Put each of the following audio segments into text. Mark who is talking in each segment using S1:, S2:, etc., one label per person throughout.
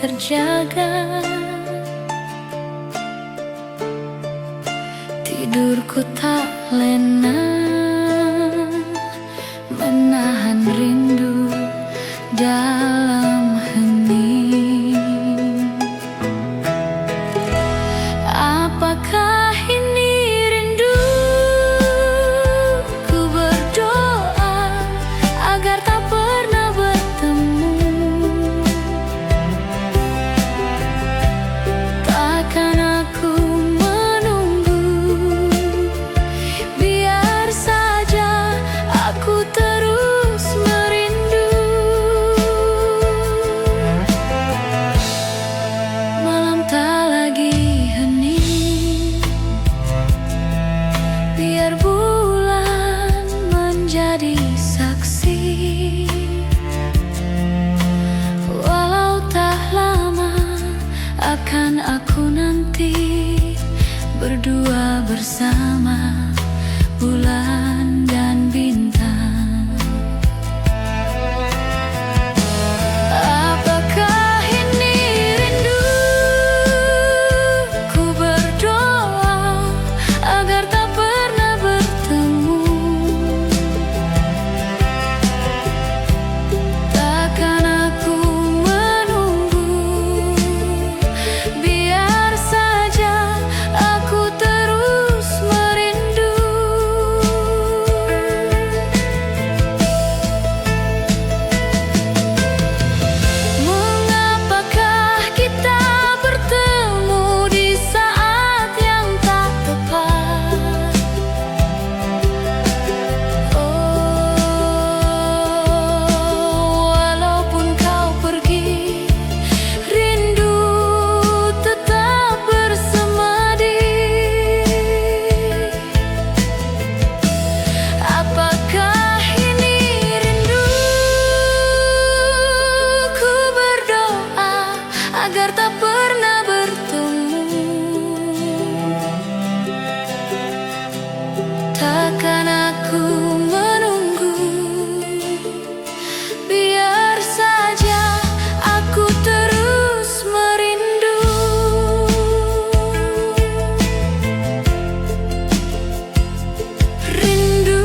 S1: terjaga. Tidurku tak lena, menahan rindu dalam hening. Apakah ini rindu? Ku berdoa agar tak pernah bertemu. Takkan aku menunggu, biar saja aku terus merindu. Malam tak lagi hening, biar bulan menjadi saksi. Walau tak lama akan aku nanti berdua bersama bulan dan bintang. Apakah ini rindu? Ku berdoa agar tak pernah bertemu. Takkan aku menunggu, biar saja aku terus merindu. Mengapakah kita bertemu di saat yang tak tepat? Walaupun kau pergi, rindu tetap bersemadi. Apakah ini rindu? Ku berdoa agar tak pernah bertemu. Takkan aku menunggu, biar saja aku terus merindu. Rindu,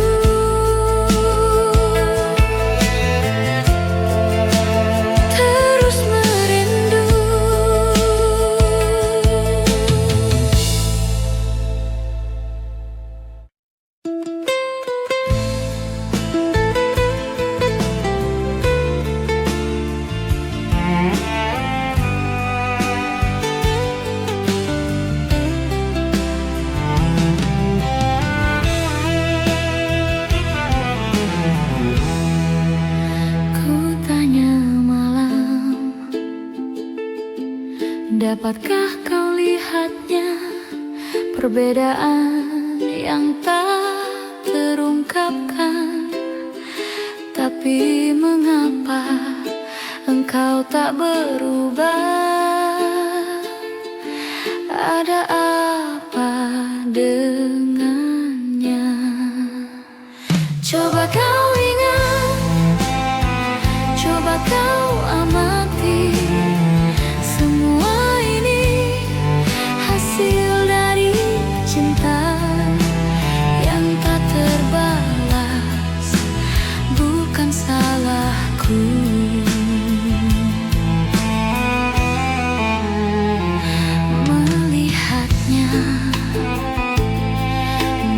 S1: terus merindu. Ku tanya malam, dapatkah kau lihatnya? Perbedaan yang tak terungkapkan. Tapi mengapa engkau tak berubah? Ada apa dengannya? Coba kau ingat, coba kau amati. Semua ini hasil dari cinta yang tak terbalas, bukan salahku. Melihatnya,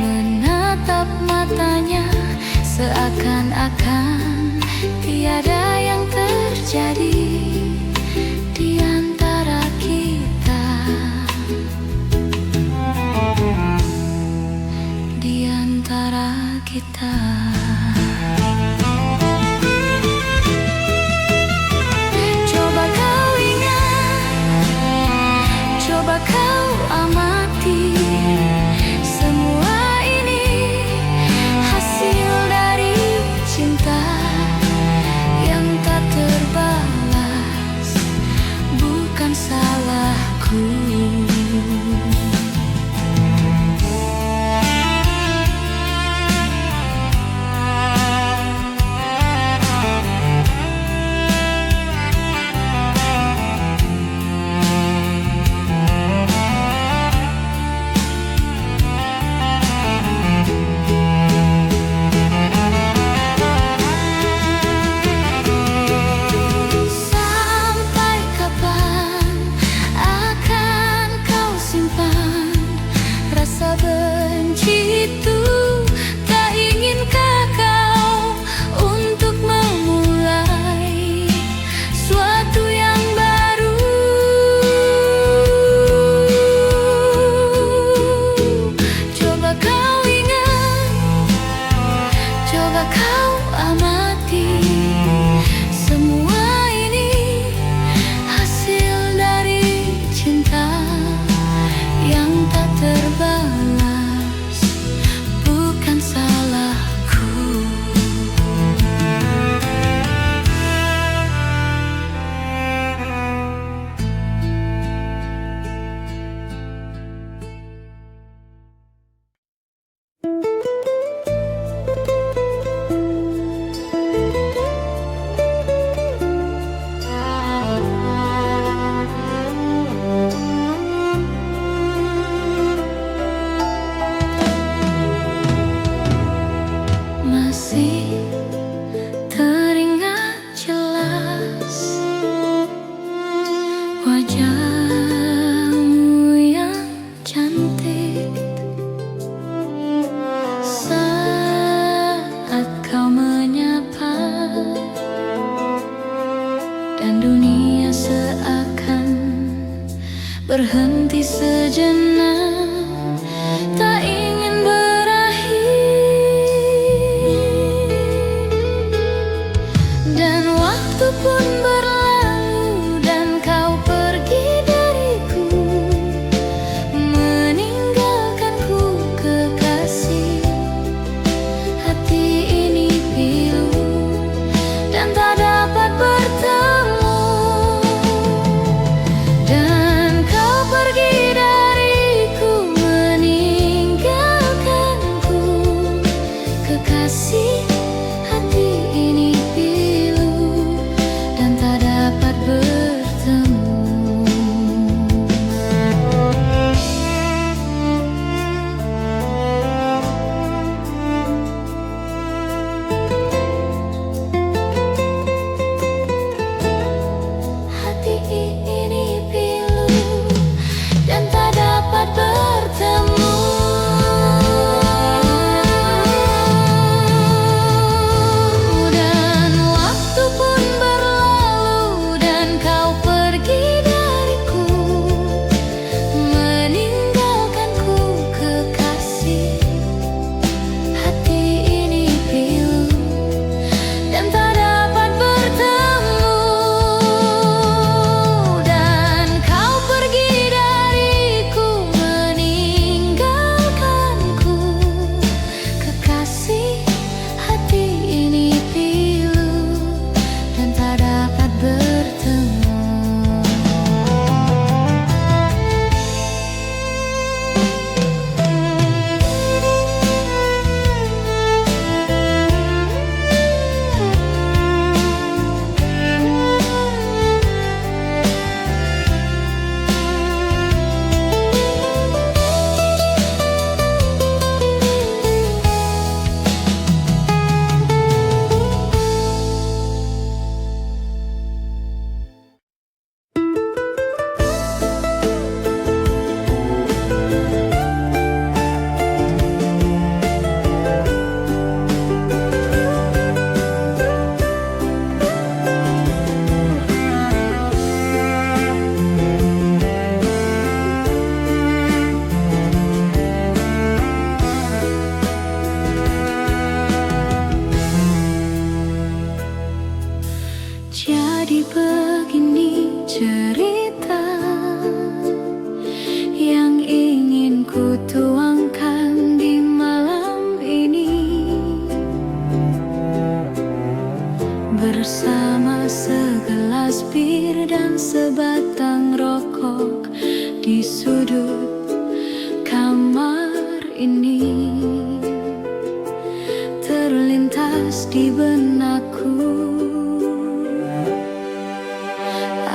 S1: menatap matanya, seakan-akan tiada yang terjadi di antara kita, di antara kita. Coba kau ingat, coba kau amati. Semua ini hasil dari cinta yang tak terbalas, bukan salahku. sejenak, tak ingin berakhir. Dan waktu pun berlalu dan kau pergi dariku, meninggalkanku kekasih. Hati ini pilu dan tak dapat bertemu. Dan kau pergi dariku, meninggalkanku kekasih. Hati ini pilu dan tak dapat bertemu. Hati ini pilu dan tak dapat bertemu. Dan waktu pun berlalu dan kau pergi dariku, meninggalkanku kekasih. Hati ini pilu dan tak dapat bertemu. Dan kau pergi dariku, meninggalkanku kekasih. Hati ini pilu dan tak dapat bertemu. Jadi begini cerita yang ingin ku tuangkan di malam ini, bersama segelas bir dan sebatang rokok di sudut kamar ini. Terlintas di benakku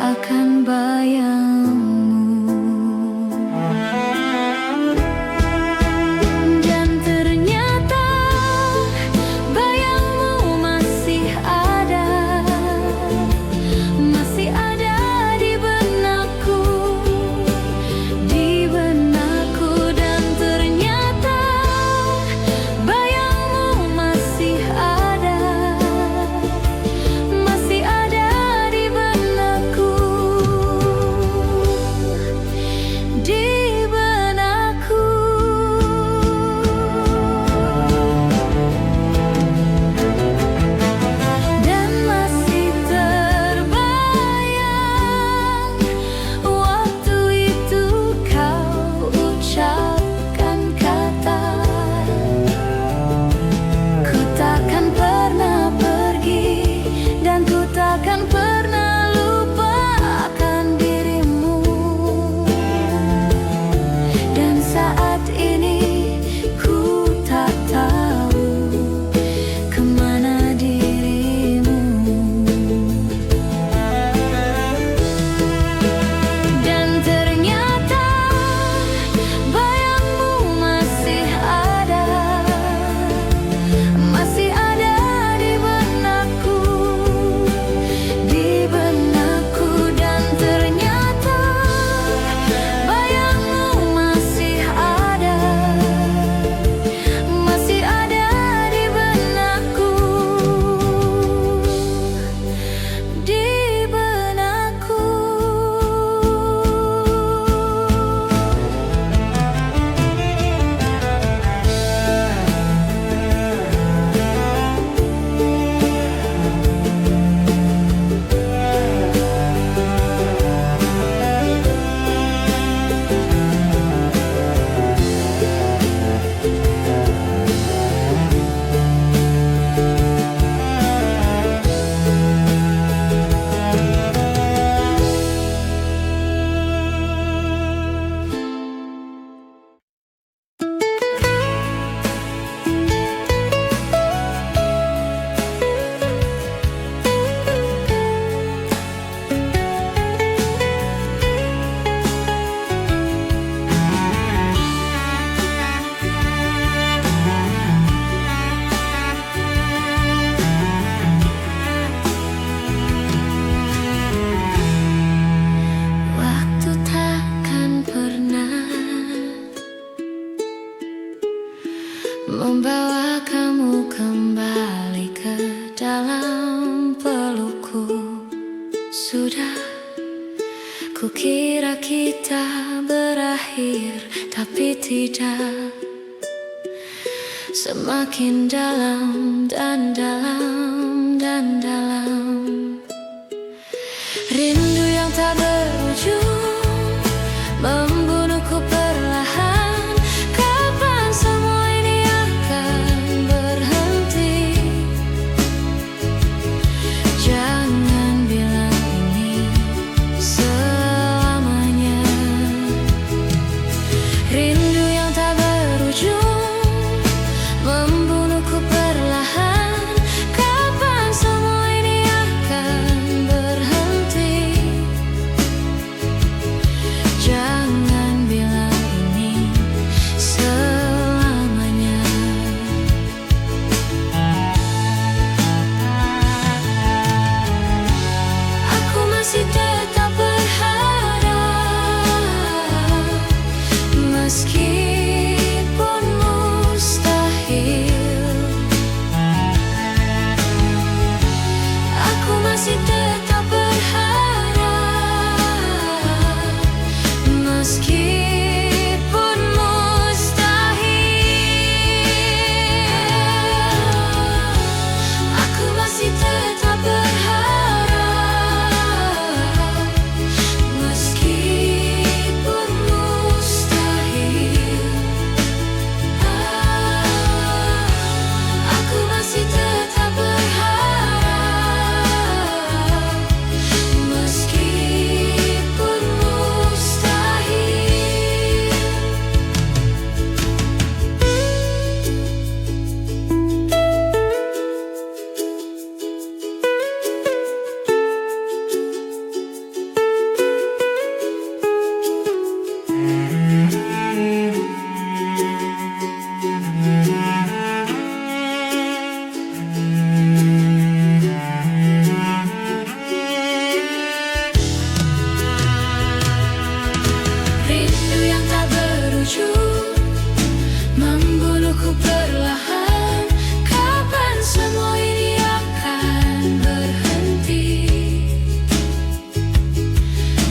S1: akan bayangmu, dan ternyata bayangmu masih ada di benakku, dan ternyata bayangmu masih ada dalam pelukku. Sudah kukira kita berakhir, tapi tidak. Semakin dalam dan dalam dan dalam, rindu yang tak berujung membunuhku perlahan. Kapan semua ini akan berhenti? Jangan bilang ini selamanya. Rindu yang tak berujung membunuhku perlahan. Kapan semua ini akan berhenti? Jangan bilang ini selamanya. Aku masih tetap berharap, meskipun mustahil. Aku masih tetap berharap, meskipun mustahil. Aku masih tetap berharap, meskipun mustahil. Aku masih tetap berharap, meskipun mustahil. Rindu yang tak berujung membunuhku perlahan. Kapan semua ini akan berhenti?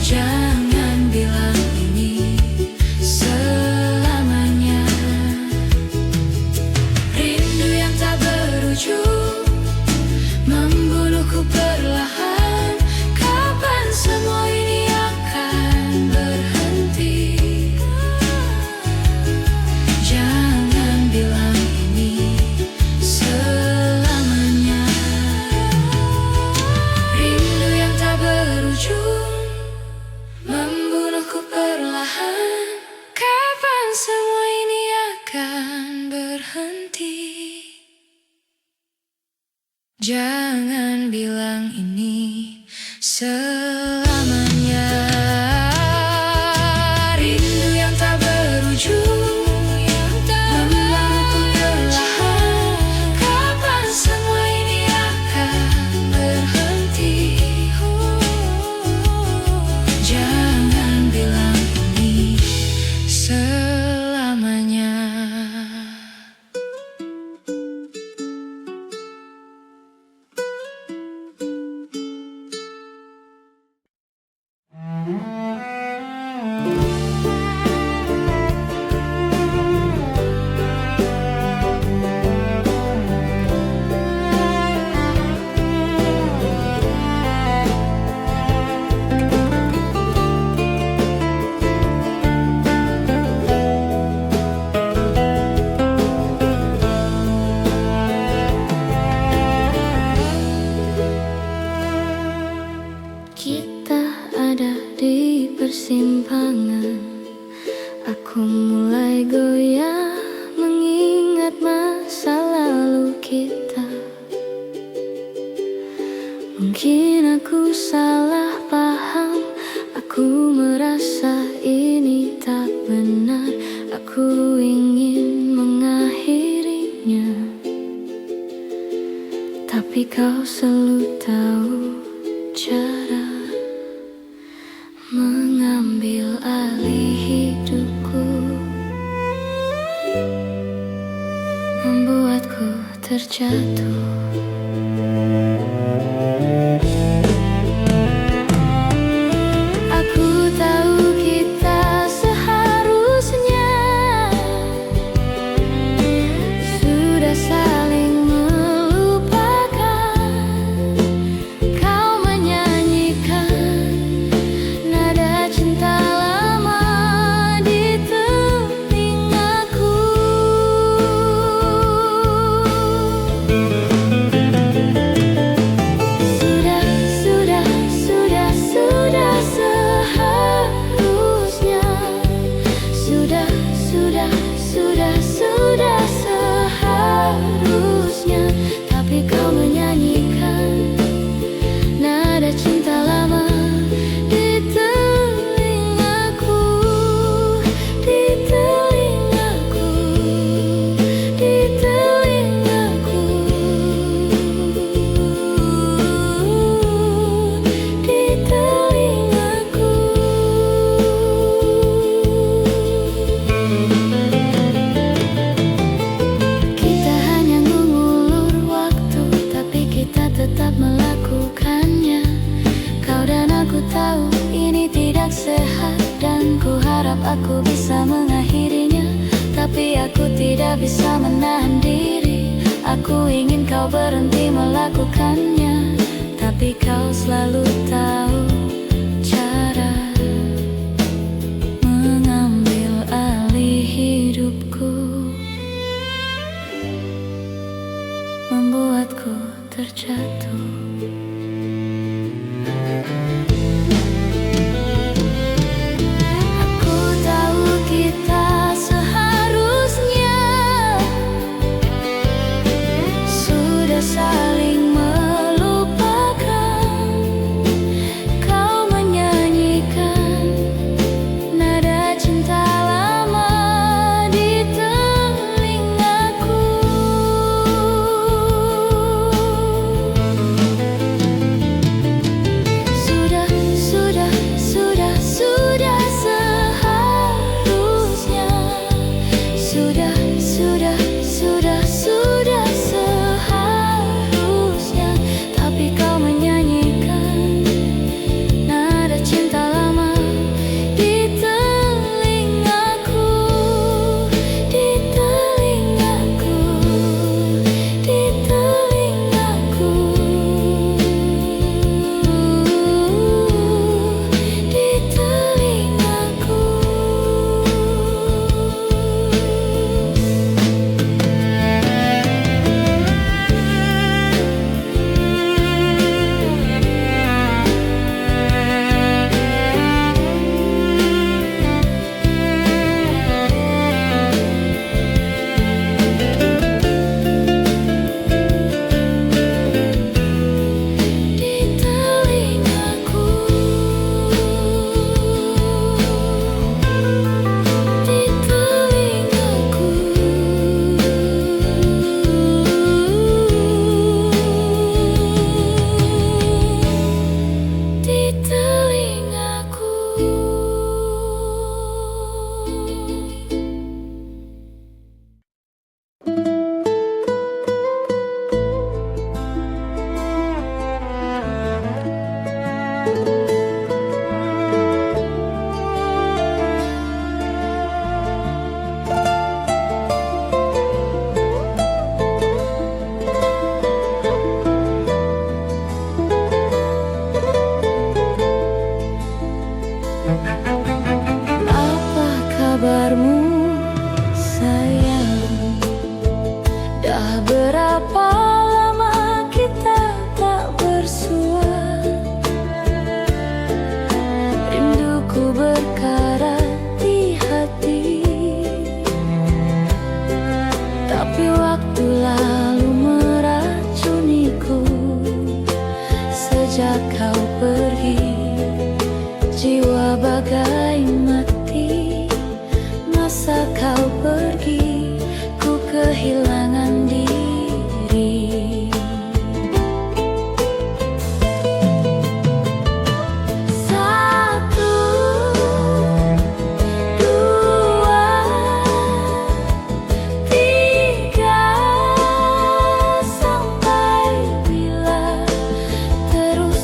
S1: Jangan bilang ini selamanya. Rindu yang tak berujung membunuhku perlahan. Kapan semua ini akan berhenti? Jangan bilang ini selamanya. Rindu yang tak berujung membunuhku perlahan. Kapan semua ini akan berhenti? Jangan bilang ini selamanya. Rindu yang tak berujung membunuhku perlahan. Kapan semua ini akan berhenti? Jangan bilang ini selamanya. Kita ada di persimpangan. Aku mulai goyah mengingat masa lalu kita. Mungkin aku salah paham. Aku merasa ini tak benar. Aku ingin mengakhirinya, tapi kau selalu tahu cara mengambil alih hidupku, membuatku terjatuh. dapat melakukannya. Kau dan aku tahu ini tidak sehat, dan ku harap aku bisa mengakhirinya. Tapi aku tidak bisa menahan diri. Aku ingin kau berhenti melakukannya, tapi kau selalu tahu cara mengambil alih hidupku, membuatku terjatuh. Aku tahu kita seharusnya sudah saling melupakan. Kau menyanyikan nada cinta lama di telingaku. Sudah seharusnya, tapi kau menyanyikan nada cinta lama di telingaku, di telingaku, di telingaku, di telingaku. Apa kabarmu, sayang? Dah berapa lama kita tak bersua? Rinduku berkarat di hati, tapi waktu lalu meracuniku. Sejak kau pergi, jiwa bagai mati. Masa kau pergi, ku kehilangan diri. Satu, dua, tiga, sampai bila terus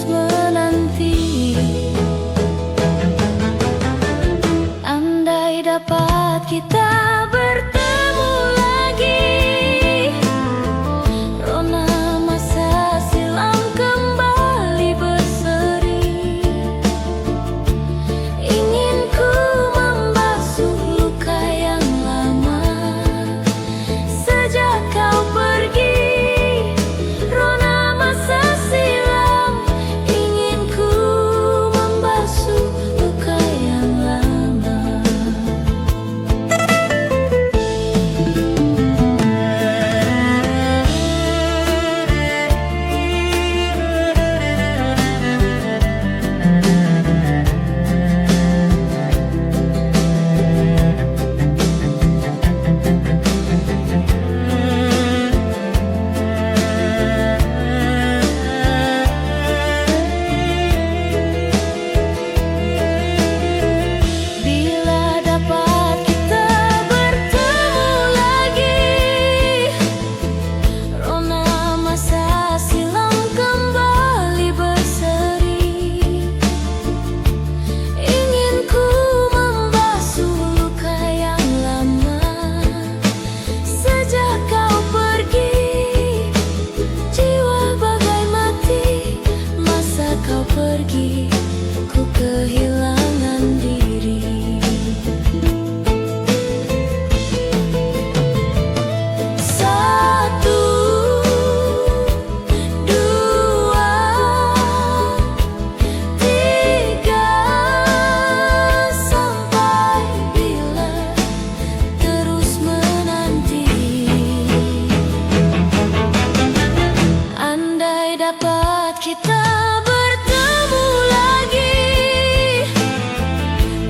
S1: dapat kita bertemu lagi.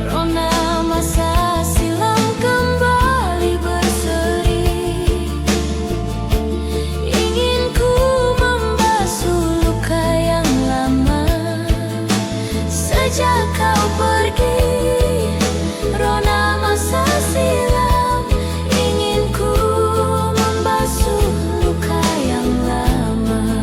S1: Rona masa silam kembali berseri. Ingin ku membasuh luka yang lama. Sejak kau pergi, rona masa silam, ingin ku membasuh luka yang lama.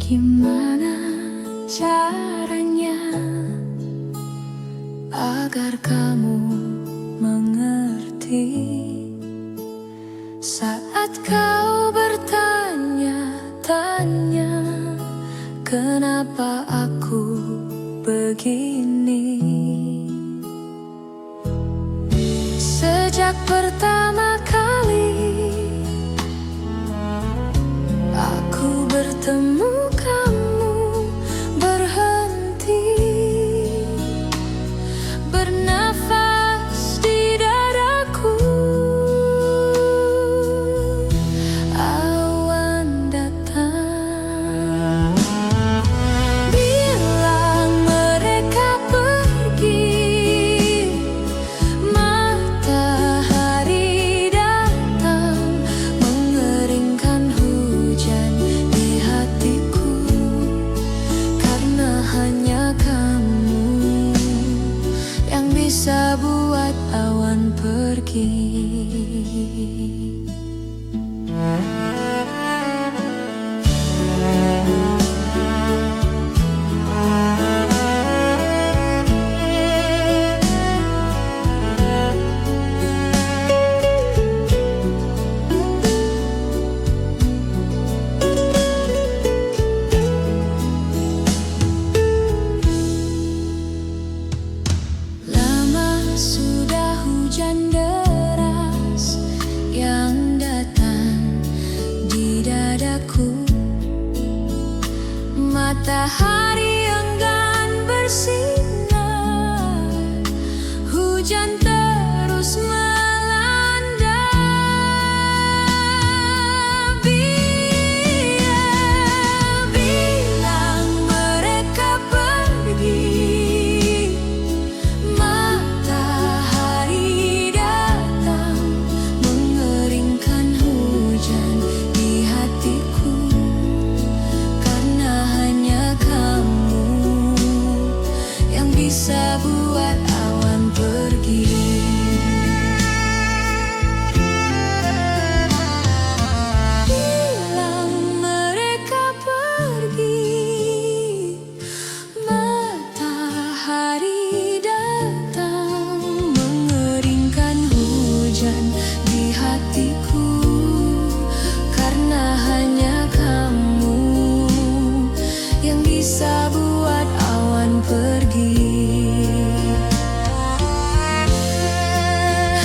S1: Gimana caranya agar kamu mengerti saat kau bertanya-tanya kenapa aku begini? Sejak pertama kali aku bertemu kamu, berhenti bernafas di dadaku. Awan datang, bilang mereka pergi. Matahari datang, mengeringkan hujan di hatiku. Karena hanya kamu yang bisa buat awan pergi. Lama sudah hujan deras yang datang di dadaku. Matahari enggan bersinar, hujan terus melanda. Bilang mereka pergi. Matahari datang, mengeringkan hujan di hatiku. Karena hanya kamu yang bisa buat awan pergi. Bilang mereka pergi. Matahari datang, mengeringkan hujan di hatiku. Karena hanya kamu yang bisa buat awan pergi.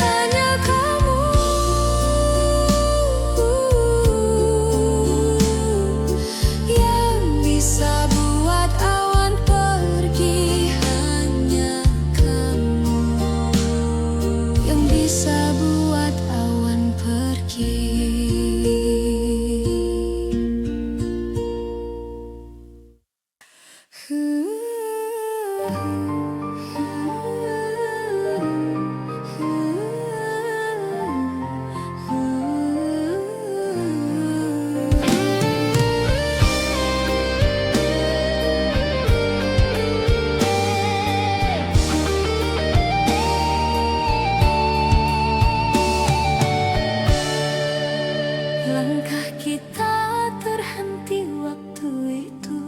S1: Hanya kamu yang bisa buat awan pergi. Hanya kamu yang bisa buat awan pergi. Langkah kita terhenti waktu itu,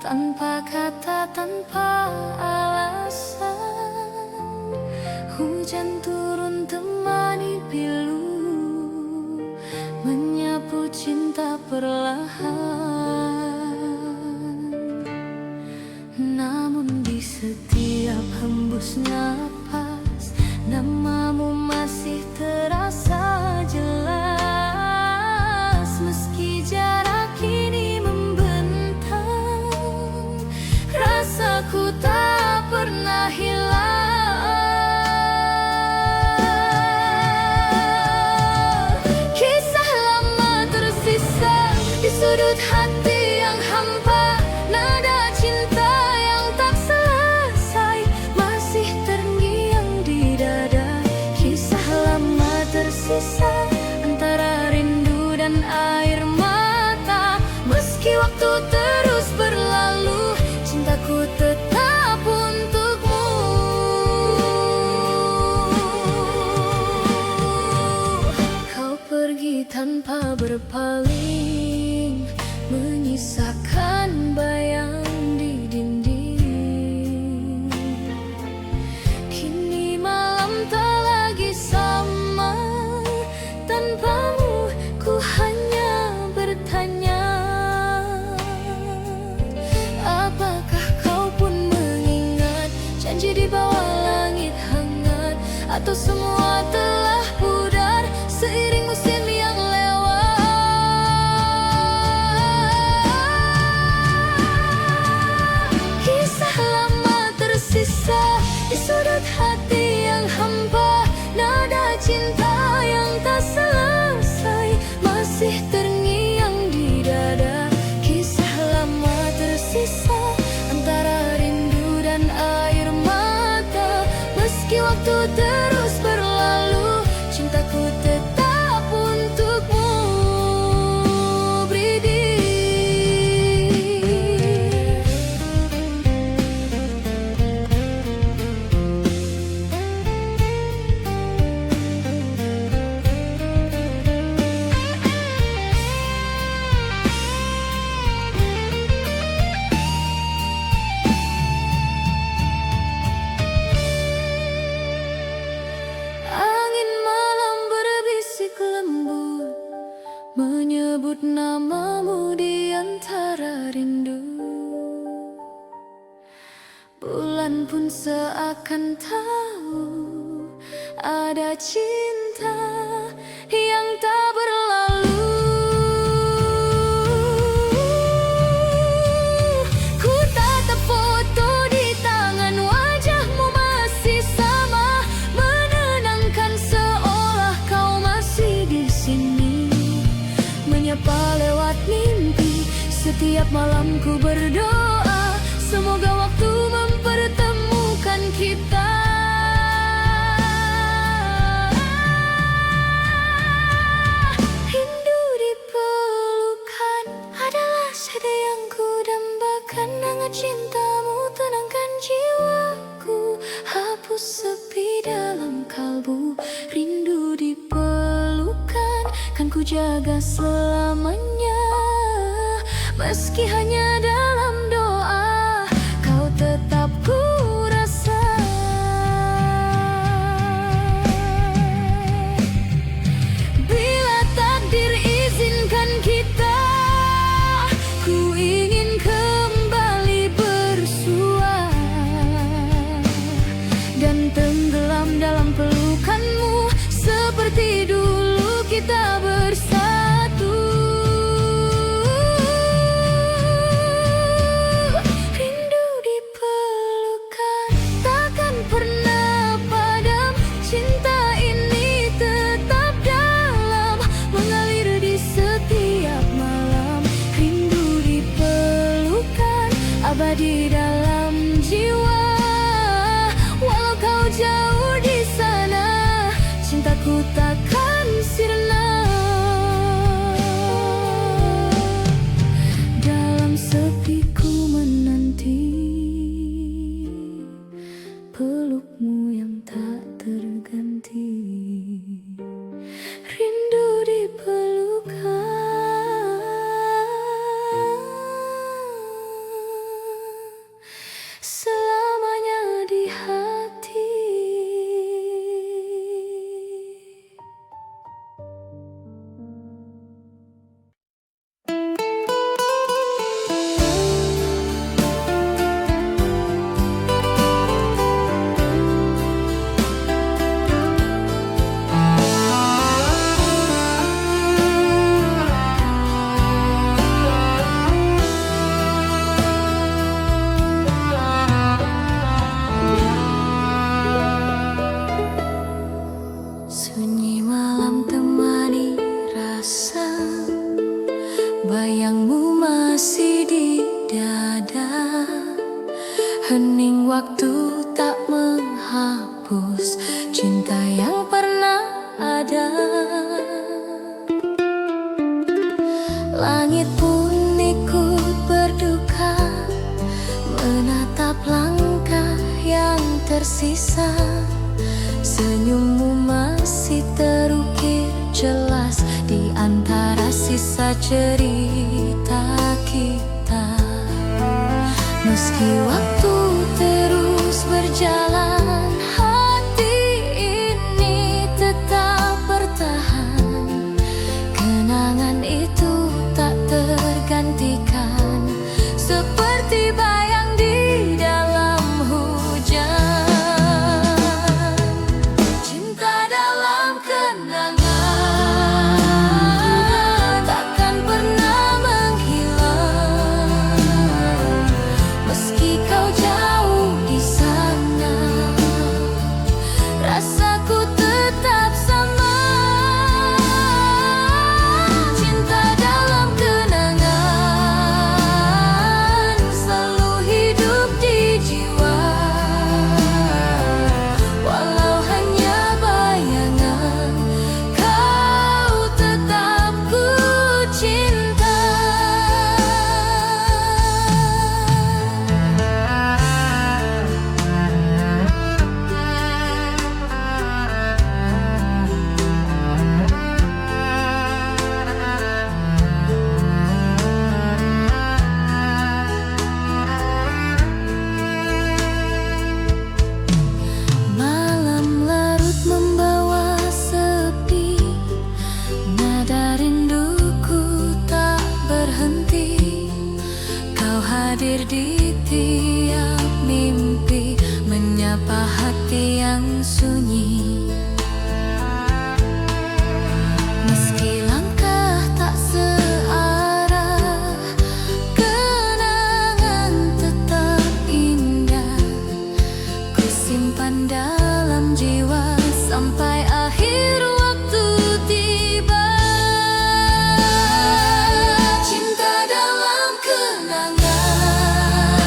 S1: tanpa kata, tanpa alasan. Hujan turun temani pilu cinta perlahan. Namun di setiap hembus napas, namamu masih terasa jelas. Meski jarak kini membentang, rasaku tak pernah hilang. Kisah lama tersisa di sudut hati yang hampa, nada cinta yang tak selesai masih terngiang di dada. Kisah lama tersisa antara rindu dan air mata. Meski waktu terus berlalu, cintaku tetap untukmu. Kau pergi tanpa berpaling, menyisakan bayang di dinding. Kini malam tak lagi sama, tanpamu ku hanya bertanya, apakah kau pun mengingat janji di bawah langit hangat? Atau semua telah pudar seiring musim yang lewat? Kisah lama tersisa di sudut hati yang hampa, nada cinta yang tak selesai masih terngiang di dada. Kisah lama tersisa antara rindu dan air mata. Meski waktu terus berlalu, cintaku tetap untukmu, Bridi. Angin malam berbisik lembut, menyebut namamu di antara rindu. Bulan pun seakan tahu ada cinta yang tak berlalu. Ku tatap foto di tangan, wajahmu masih sama, menenangkan seolah kau masih di sini. Menyapa lewat mimpi, setiap malam ku berdoa, semoga waktu mempertemukan kita. Rindu dipelukan adalah sada yang ku dambakan. Hangat cintamu tenangkan jiwaku, hapus sepi dalam kalbu. Rindu dipelukan kan ku jaga selamanya. Meski hanya dalam doa, kau tetap ku rasa. Bila takdir izinkan kita, ku ingin kembali bersua dan tenggelam dalam pelukanmu seperti dulu kita bersatu. bosan, bayangmu masih di dada. Hening waktu tak menghapus cinta yang pernah ada. Langit pun ikut berduka, menatap langkah yang tersisa. Senyummu masih terukir jelas di antara sisa cerita kita. Meski waktu terus berjalan, hati ini tetap bertahan. Kenangan itu tak tergantikan, seperti bayang di dalam hujan. Cinta dalam kenangan takkan pernah menghilang. Meski kau jauh di sana, rasaku tetap sama. Cinta dalam kenangan selalu hidup di jiwa, walau hanya bayangan, kau tetap ku cinta. Malam larut membawa sepi, nada rinduku tak berhenti. Kau hadir di tiap mimpi, menyapa hati yang sunyi. Meski langkah tak searah, kenangan tetap indah. Ku simpan dalam jiwa sampai akhir waktu tiba. Cinta dalam kenangan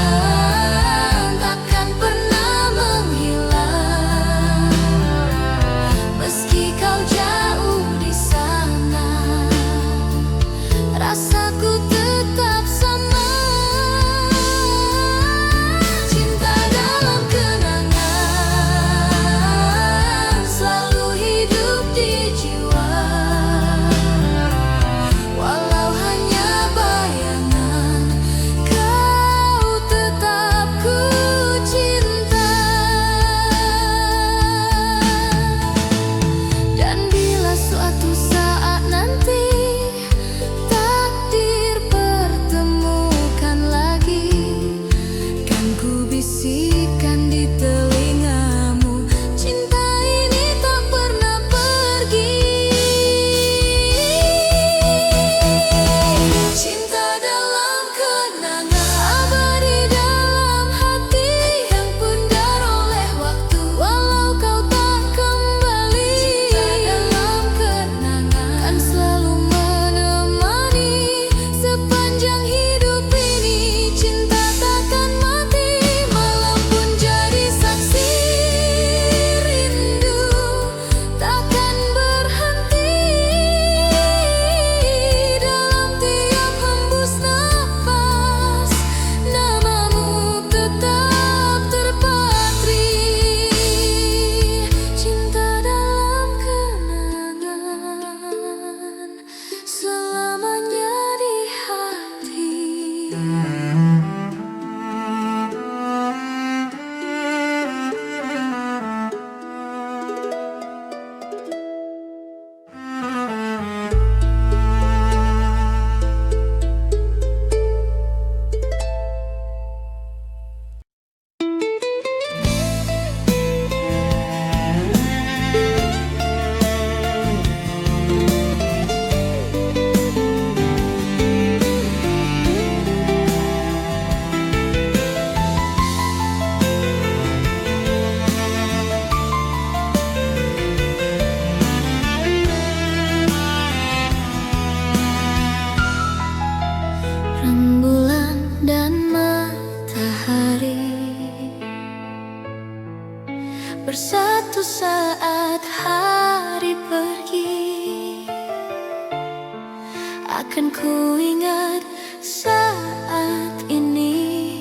S1: akan ku ingat saat ini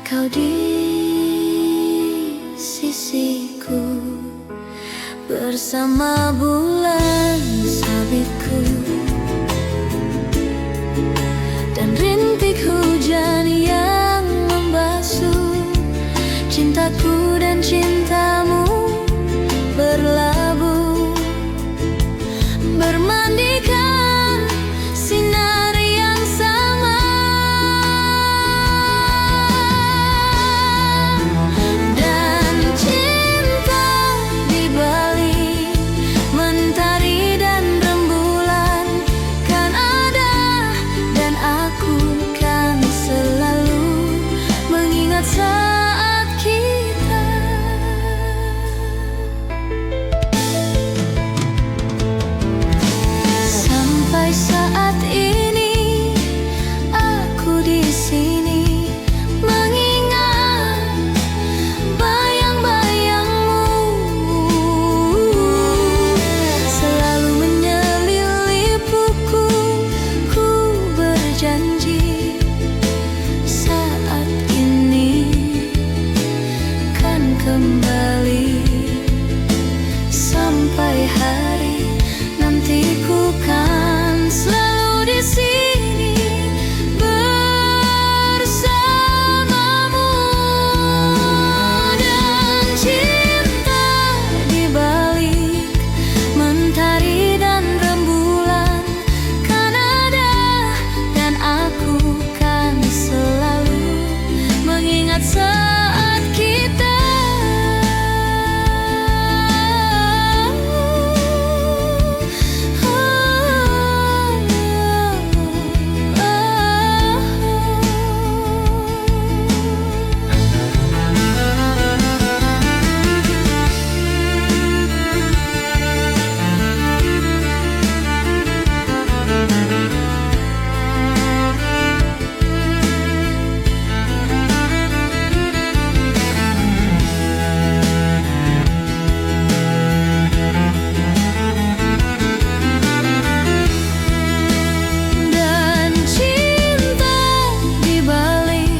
S1: kau di sisiku bersama bulan sabitku dan rintik hujan yang membasuh cintaku dan cintamu berlabuh, bermandikan sinar yang sama. Dan cinta di balik mentari dan rembulan kan ada, dan aku kan selalu mengingat saat kita. Sampai saat ini aku di sini mengingat bayang-bayangmu, selalu menyelilipuku. Ku berjanji saat ini kan kembali. Sampai hari nanti ku kan selalu di sini bersamamu. Dan cinta di balik mentari dan rembulan kan ada, dan aku kan selalu mengingat saat kita. Dan cinta di balik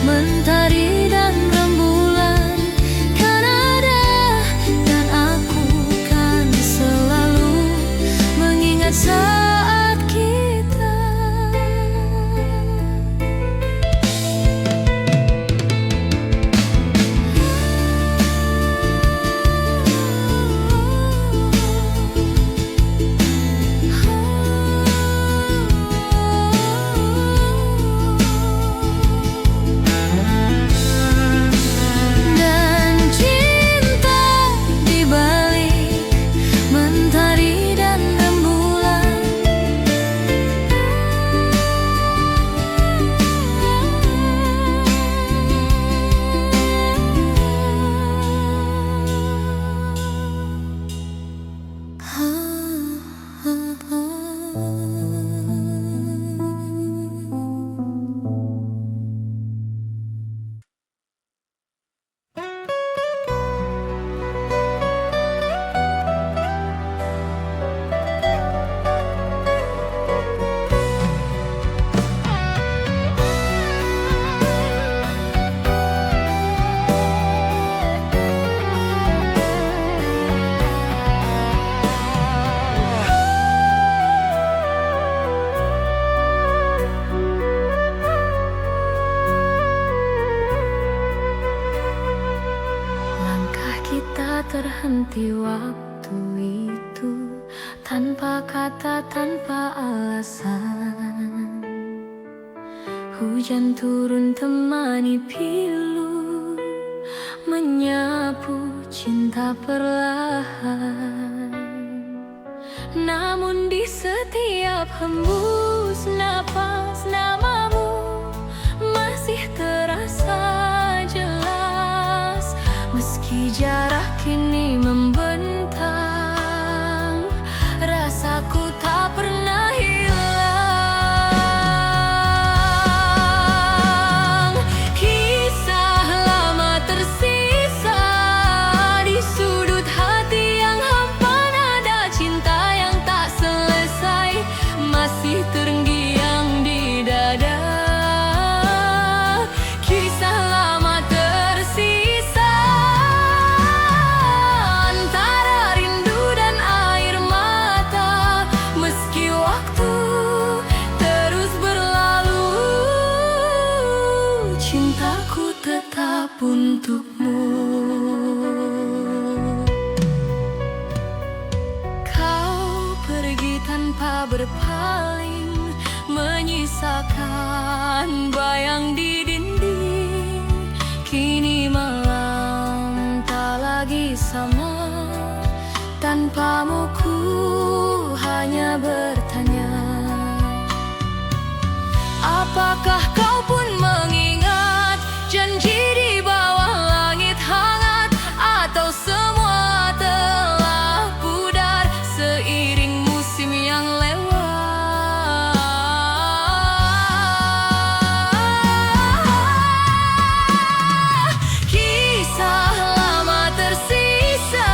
S1: mentari dan rembulan kan ada, dan aku kan selalu mengingat saat kita. Dan cinta di balik mentari dan rembulan langkah kita terhenti waktu itu, tanpa kata, tanpa alasan. Hujan turun temani pilu, menyapu cinta perlahan. Namun di setiap hembus napas namamu masih terasa jelas. Meski jarak kini membentang, rasaku tak pernah hilang. Kisah lama tersisa di sudut hati yang hampa, nada cinta yang tak selesai masih untukmu. Kau pergi tanpa berpaling, menyisakan bayang di dinding. Kini malam tak lagi sama, tanpamu ku hanya bertanya, apakah kau pun mengingat janji di bawah langit hangat, atau semua telah pudar seiring musim yang lewat? Kisah lama tersisa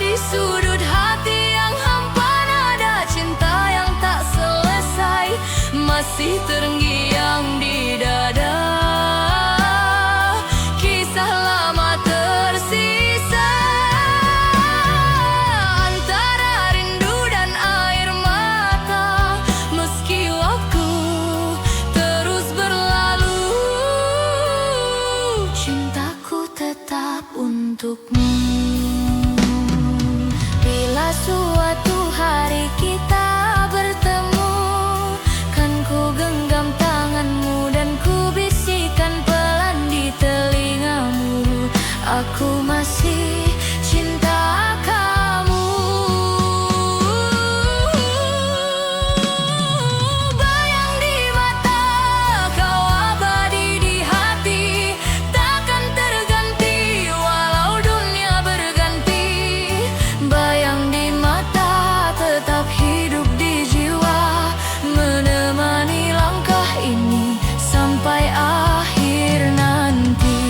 S1: di sudut hati yang hampa, nada cinta yang tak selesai masih terngiang di dada. Kisah lama tersisa antara rindu dan air mata, meski waktu terus berlalu, cintaku tetap untukmu. Bila suatu hari kita bertemu, kan ku genggam tanganmu dan ku bisikan pelan di telingamu, aku masih cinta kamu. Bayang di mata kau abadi di hati, takkan terganti walau dunia berganti. Bayang di mata tetap hidup di jiwa, menemani langkah ini sampai akhir nanti.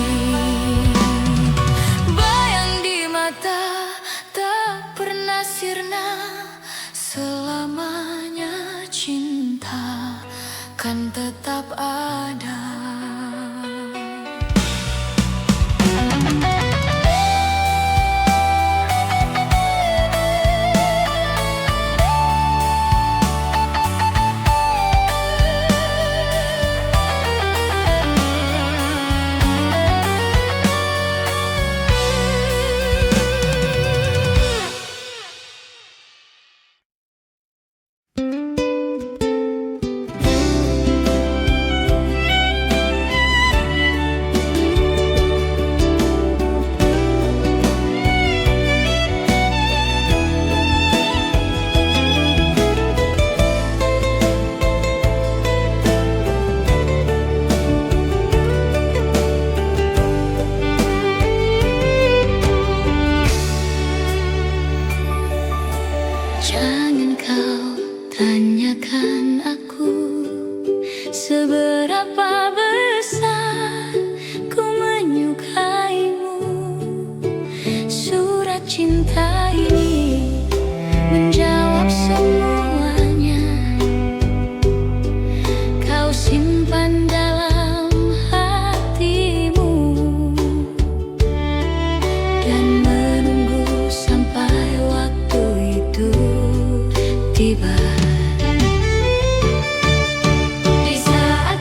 S1: Bayang di mata tak pernah sirna, selamanya cinta kan tetap ada. Jangan kau tanyakan aku seberapa besar ku menyukaimu. Surat cinta ini menjawab semuanya. Kau simpan dalam hatimu dan menunggu sampai waktu itu tiba. Di saat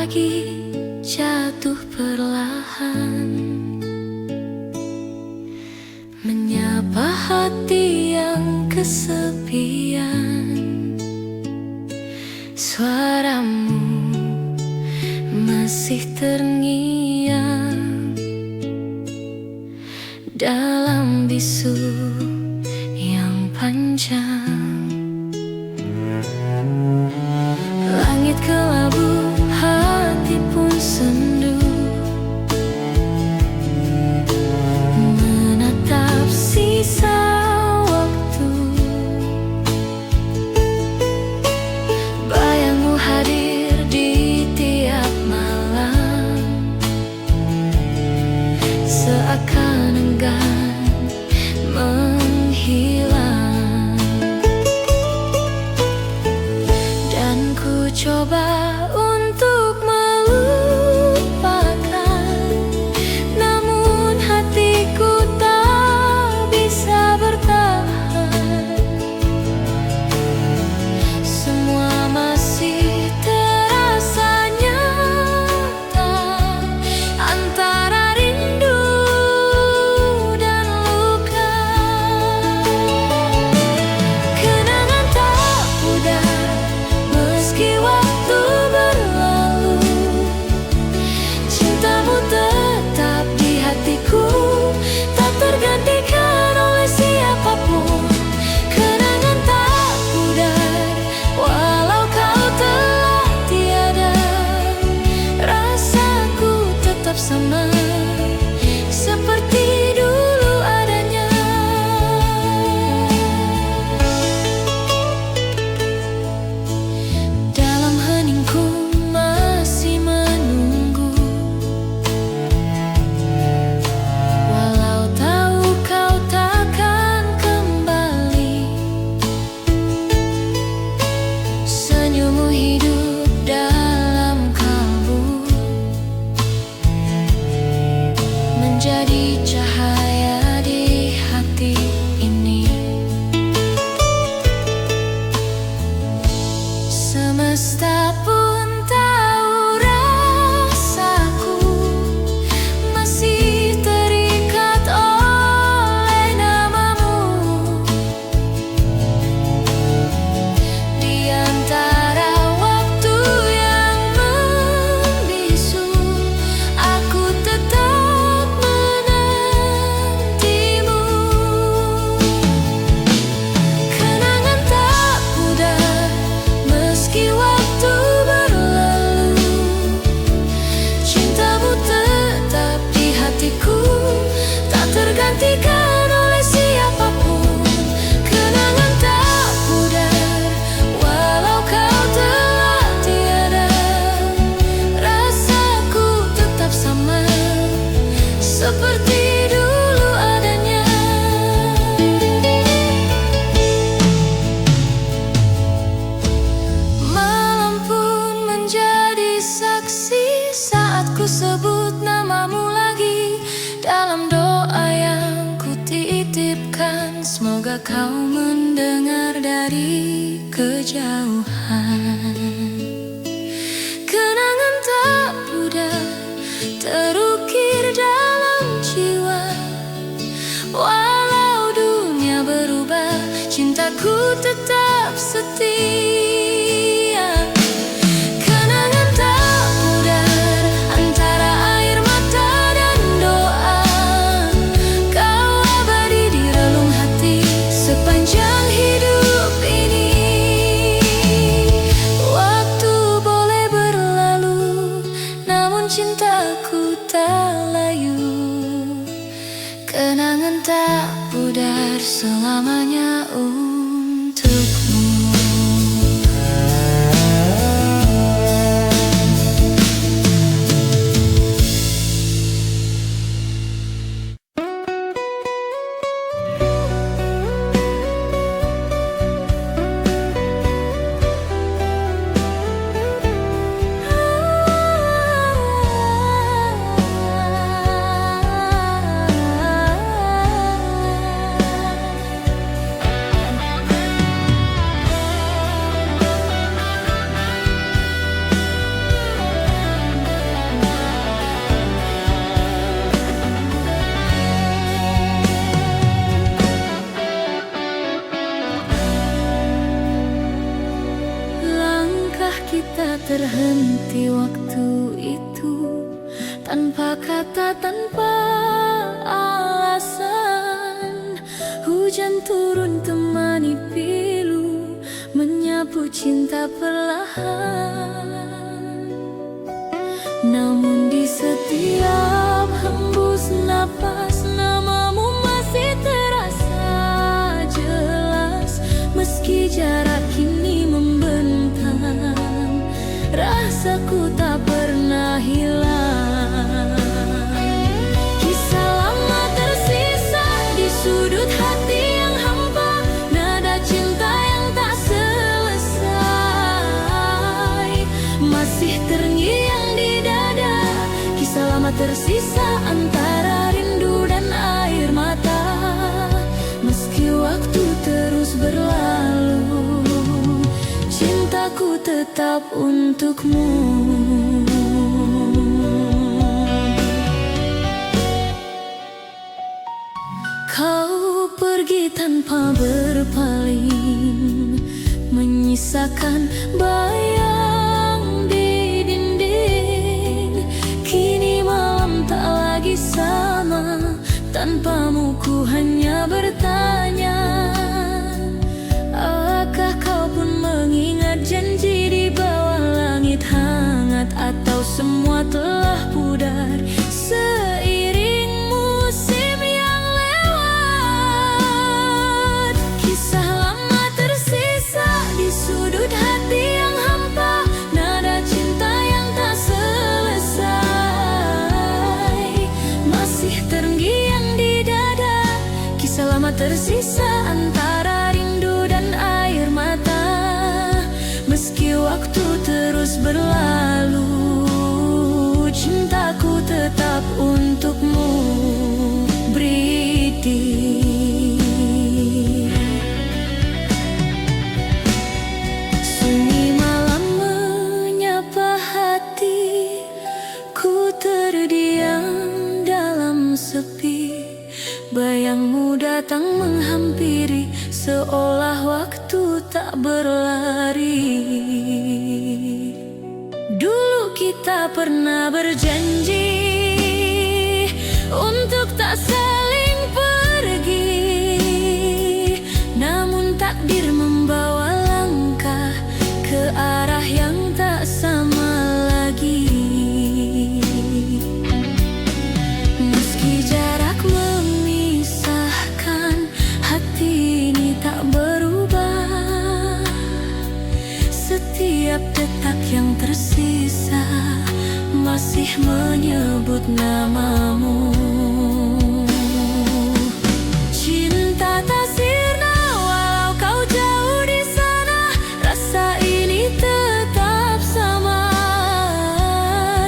S1: lagi jatuh perlahan, menyapa hati yang kesepian. Suaramu masih terngiang dalam bisu yang panjang. Langit kelabu, hati pun sendu, menatap sisa waktu. Bayangmu hadir di tiap malam, seakan enggan menghilang. Dan ku coba untuk melupakan, namun hatiku tak bisa bertahan. Semua masih terasa nyata, antara rindu dan luka. Kenangan tak pudar meski waktu berlalu, cintamu tetap di hatiku, tak tergantikan oleh siapapun. Kenangan tak pudar walau kau telah tiada, rasaku tetap sama seperti dulu adanya. Dalam heningku masih menunggu, walau tahu kau takkan kembali. Senyummu hidup dalam kalbu, menjadi cahaya di hati ini. Semesta pun tahu rasaku masih terikat oleh namamu. Di antara waktu yang membisu, aku tetap menantimu. Kenangan tak pudar meski waktu berlalu, cintamu tetap di hatiku, tak tergantikan oleh siapapun. Kenangan tak pudar walau kau telah tiada, rasaku tetap sama seperti dulu adanya. Malam pun menjadi saksi saat ku sebut namamu lagi. Dalam doa yang ku titipkan, semoga kau mendengar dari kejauhan. Kenangan tak pudar terukir dalam jiwa, walau dunia berubah, cintaku tetap setia. Kenangan tak pudar antara air mata dan doa, kau abadi di relung hati sepanjang hidup ini. Waktu boleh berlalu, namun cintaku tak layu. Kenangan tak pudar selamanya untukmu. itu, tanpa kata, tanpa alasan. Hujan turun temani pilu, menyapu cinta perlahan. Namun di setiap hembus napas, namamu masih terasa jelas. Meski jarak kini membentang, rasaku tak pernah hilang. Kisah lama tersisa di sudut hati yang hampa, nada cinta yang tak selesai masih terngiang di dada. Kisah lama tersisa antara rindu dan air mata. Meski waktu terus berlalu, cintaku tetap untukmu. Kau pergi tanpa berpaling, menyisakan bayang di dinding. Kini malam tak lagi sama, tanpamu ku hanya bertanya. Apakah kau pun mengingat janji di bawah langit hangat, atau semua telah pudar seiring musim yang lewat? Kisah lama tersisa di sudut hati yang hampa, nada cinta yang tak selesai masih terngiang di dada. Kisah lama tersisa antara rindu dan air mata. Meski waktu terus berlalu, cintaku tetap untukmu, Bridi. Sunyi malam menyapa hati, ku terdiam dalam sepi. Bayangmu datang menghampiri, seolah waktu tak berlari. Dulu kita pernah berjanji untuk tak saling pergi, namun takdir membawa langkah ke arah yang tak sama lagi. Meski jarak memisahkan, hati ini tak berubah. Setiap detak yang tersisa masih menyebut namamu. Cinta tak sirna walau kau jauh di sana, rasa ini tetap sama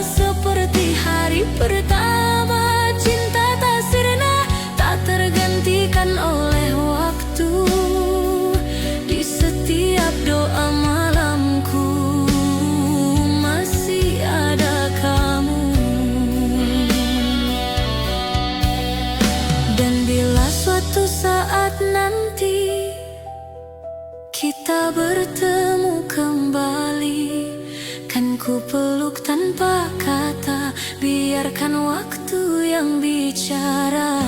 S1: seperti hari pertama. Cinta tak sirna, tak tergantikan oleh waktu. Di setiap doa malamku masih ada kamu. Dan bila suatu saat nanti kita bertemu kembali, kan ku peluk tanpa kata, biarkan waktu yang bicara.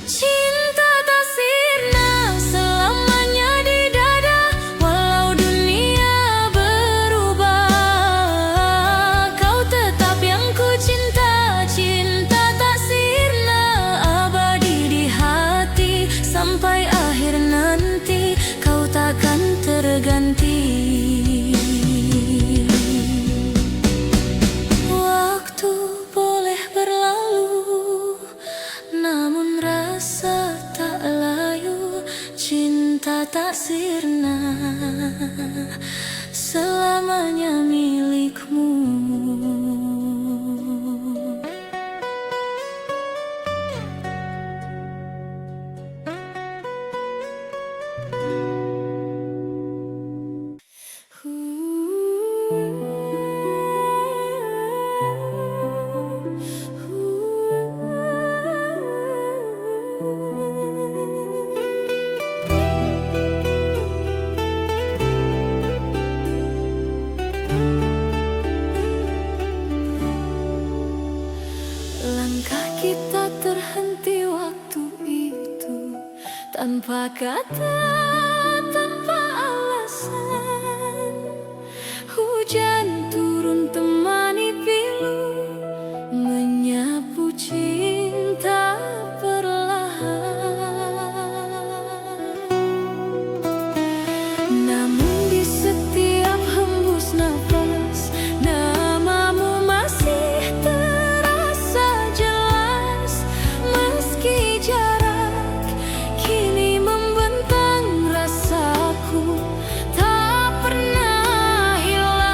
S1: Cinta tak sirna selamanya di dada, walau dunia berubah. Kau tetap yang ku cinta, cinta tak sirna abadi di hati. Sampai akhir nanti kau takkan terganti. Waktu boleh berlalu, tanpa kata, tanpa alasan. Hujan turun temani pilu, menyapu cinta perlahan. Namun di setiap hembus nafas, namamu masih terasa jelas. Meski jarak kini membentang, rasaku tak pernah hilang.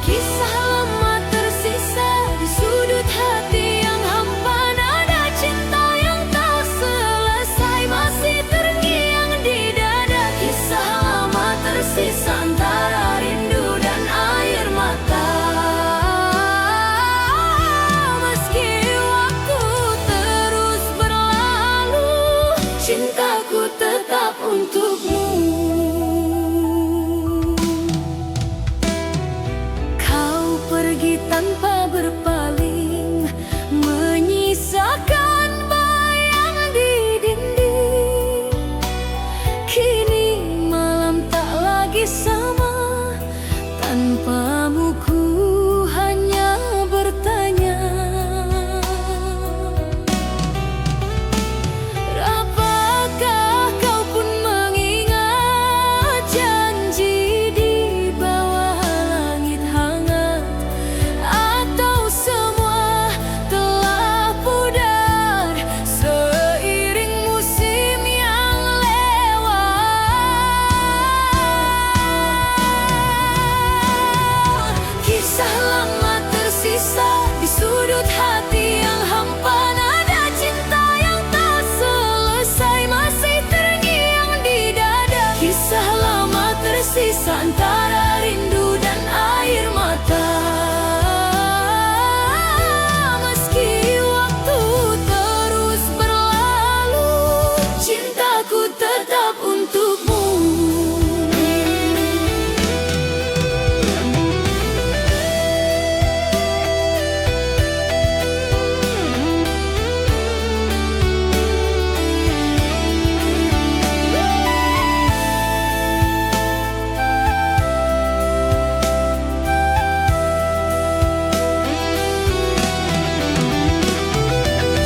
S1: Kisah lama tersisa di sudut hati yang hampa, nada cinta yang tak selesai masih terngiang di dada. Kisah lama tersisa antara rindu dan air mata. Meski waktu terus berlalu, cintaku tetap untukmu. Kau pergi tanpa berpaling, menyisakan bayang di dinding. Kini malam tak lagi sama, tanpamu ku hanya bertanya. Apakah kau pun mengingat janji di bawah langit hangat? Atau semua telah pudar seiring musim yang lewat? Kisah lama tersisa di sudut hati yang hampa, nada cinta yang tak selesai masih terngiang di dada. Kisah lama tersisa antara rindu dan air mata. Meski waktu terus berlalu, cintaku tetap untukmu.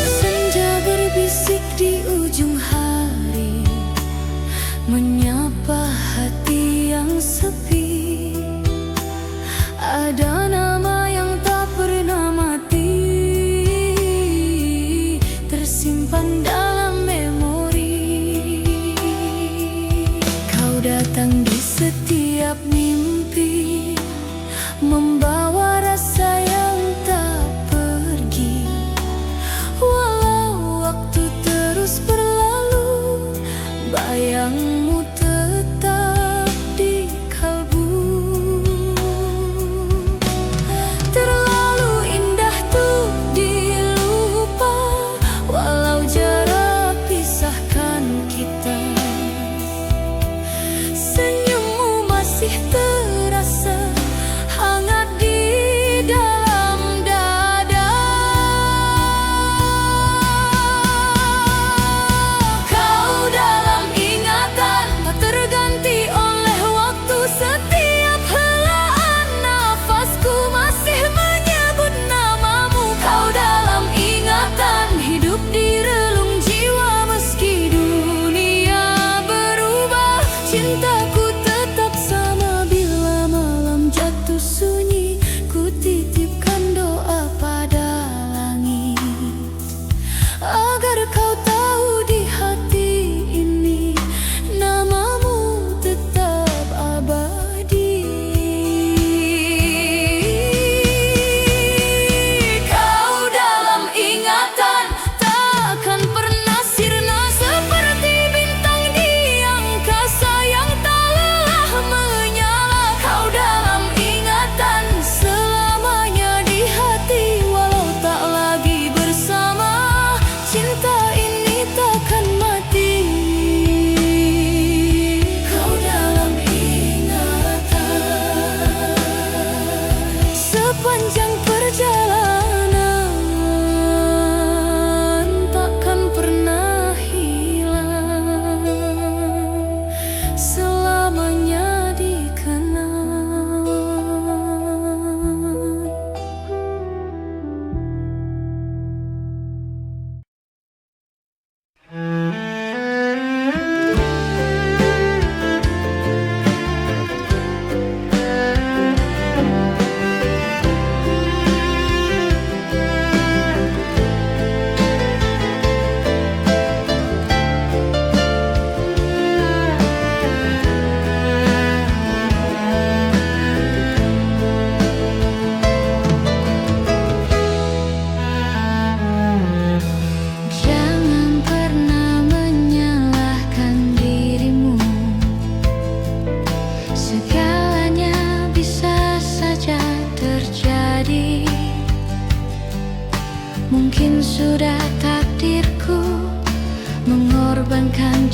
S1: Senja berbisik di ujung hari, menyapa hati yang sepi. Ada nama yang tak pernah mati, tersimpan dalam memori. Kau datang di setiap mimpi, membawa rasa yang tak pergi. Walau waktu terus berlalu, bayangmu tetap di kalbu. Terlalu indah tuh dilupa, walau jarak pisahkan kita. Senyummu masih terasa hangat di dalam dada. Kau dalam ingatan, tak terganti oleh waktu. Setiap helaan nafasku masih menyebut namamu. Kau dalam ingatan, hidup di relung jiwa. Meski dunia berubah, cintaku tetap sama bila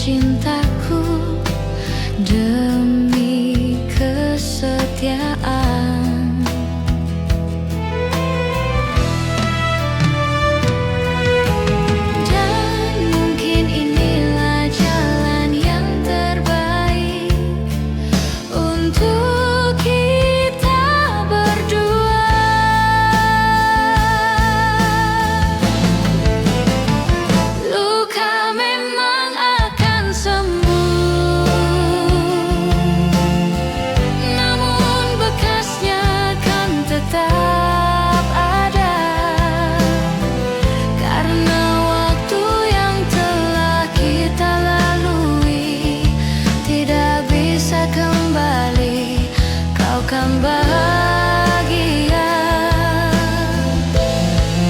S1: cintaku demi kesetiaan. Dan mungkin inilah jalan yang terbaik untuk kita berdua. Luka memang akan sembuh, namun bekasnya kan tetap ada, karena waktu yang telah kita lalui tidak bisa kembali. Kau kan bahagia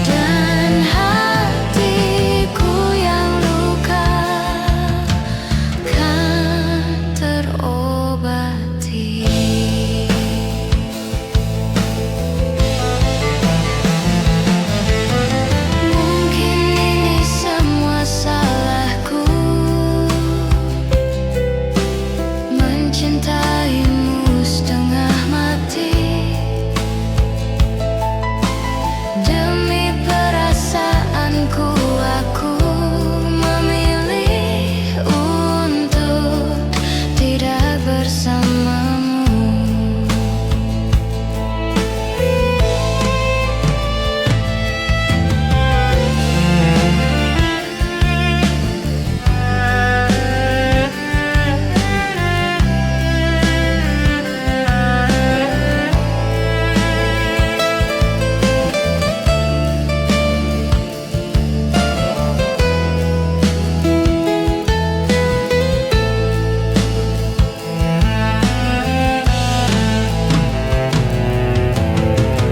S1: dan hatiku yang luka kan terobati. Mungkin ini semua salahku, mencintaimu setengah mati. Demi perasaanku aku memilih untuk tidak bersamamu.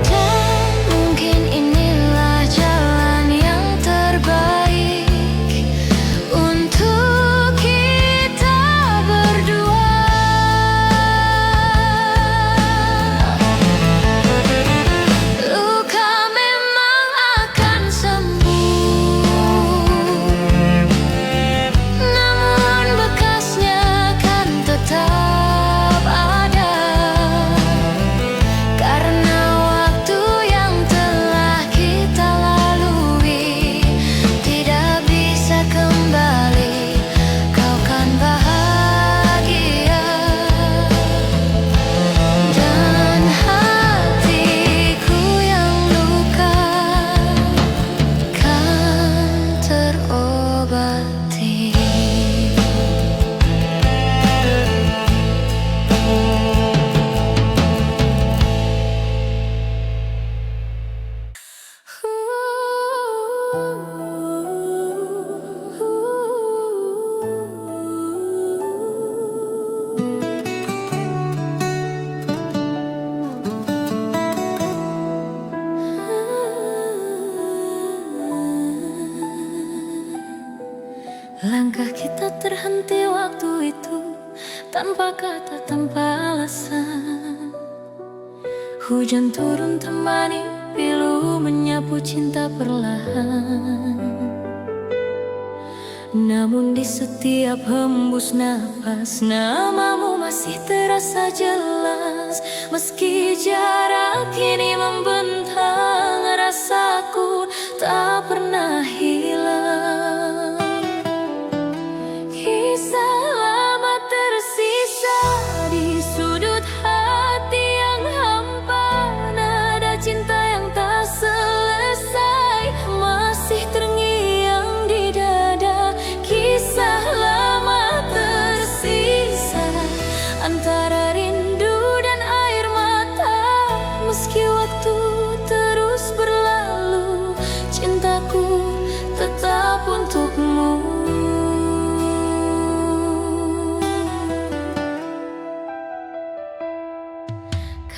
S1: Dan mungkin inilah jalan yang terbaik untuk kita berdua. Luka memang akan sembuh, namun bekasnya kan tetap ada, karena waktu yang telah kita lalui tidak bisa kembali. Kau kan bahagia dan hatiku yang luka kan terobati. Langkah kita terhenti waktu itu, tanpa kata, tanpa alasan. Hujan turun temani pilu menyapu cinta perlahan. Namun di setiap hembus napas namamu masih terasa jelas. Meski jarak kini membentang, rasaku tak pernah hilang. Kisah lama tersisa di sudut hati yang hampa. Nada cinta yang tak selesai masih terngiang di dada. Kisah lama tersisa antara rindu dan air mata. Meski waktu terus berlalu, cintaku tetap untukmu.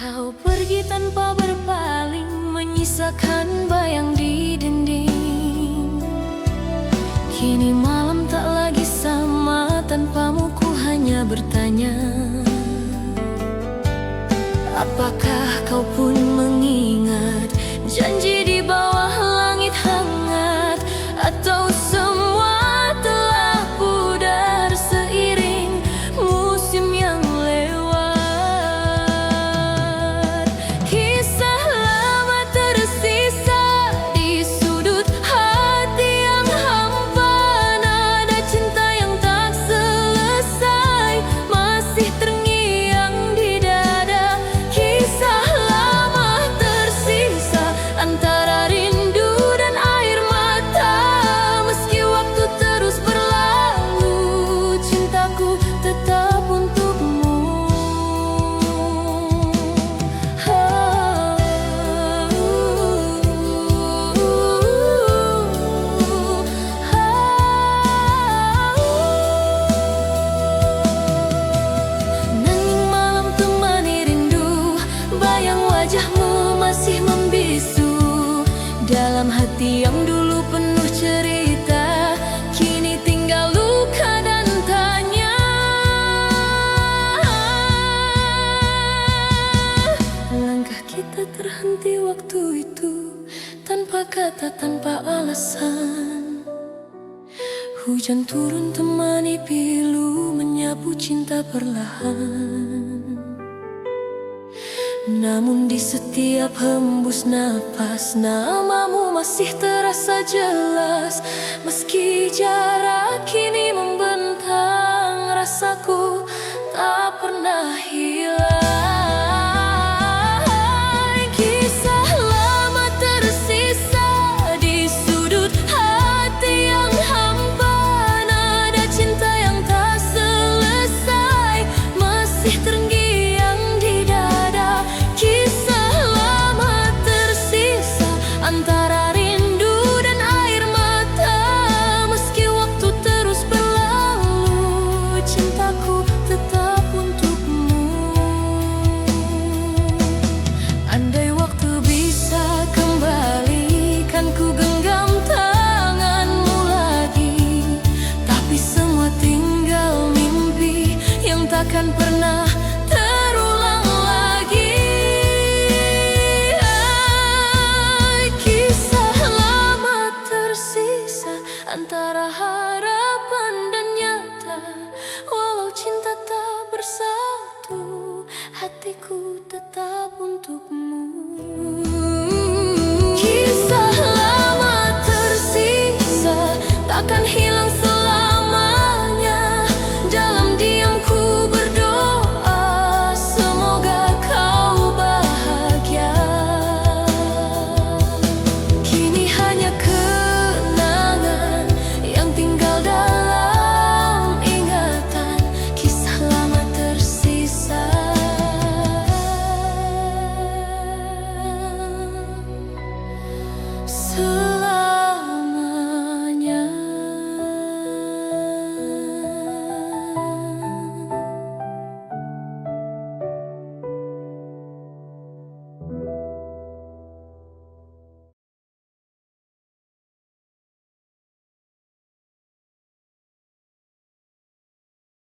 S1: Kau pergi tanpa berpaling, menyisakan bayang di dinding. Kini malam tak lagi sama, tanpamu ku hanya bertanya, apakah kau pun mengingat janji di bawah langit hangat? Atau semua telah pudar hati yang dulu penuh cerita, kini tinggal luka dan tanya. Langkah kita terhenti waktu itu, tanpa kata, tanpa alasan. Hujan turun temani pilu, menyapu cinta perlahan. Namun di setiap hembus napas, namamu masih terasa jelas. Meski jarak kini membentang, rasaku tak pernah hilang. Kisah lama tersisa di sudut hati yang hampa. Nada cinta yang tak selesai masih terngiang di dada. Kisah lama tersisa antara rindu dan air mata. Meski waktu terus berlalu, cintaku tetap untukmu. Andai waktu bisa kembali, kan ku genggam tanganmu lagi. Tapi semua tinggal mimpi yang takkan pernah terulang lagi. Kisah lama tersisa antara harapan dan nyata. Walau cinta tak bersatu, hatiku tetap untukmu. Kisah lama tersisa takkan hilang selamanya. Dalam diamku berdoa, semoga kau bahagia. Kini hanya kenangan yang tinggal dalam ingatan. Kisah lama tersisa. So